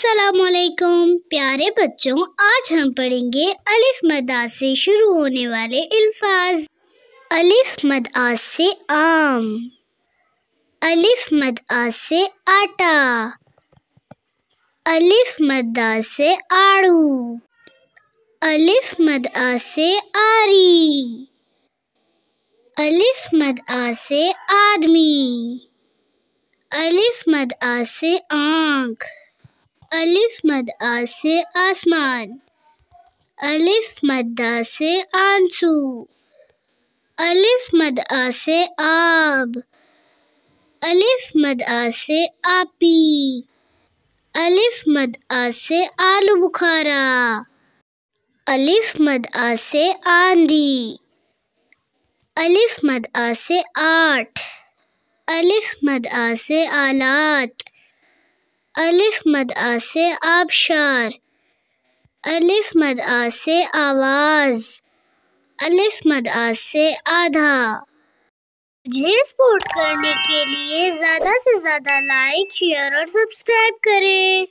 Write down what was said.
السلام علیکم پیارے بچوں، آج ہم پڑھیں گے الف مدہ سے شروع ہونے والے الفاظ۔ الف مدہ سے آم، الف مدہ سے آٹا، الف مدہ سے آڑو، الف مدہ سے آری، الف مدہ سے آدمی، الف مدہ سے آنکھ، الف مدہ سے آسمان، الف مدہ سے آنسو، الف مدہ سے آب، الف مدہ سے آپی، الف مدہ سے آلو بخارا، الف مدہ سے آندھی، الف مدہ سے آٹھ، الف مدہ سے آلات، الف مدہ سے آبشار، الف مدہ سے آواز، الف مدہ سے آدھا۔ مجھے سپورٹ کرنے کے لیے زیادہ سے زیادہ لائک، شیئر اور سبسکرائب کریں۔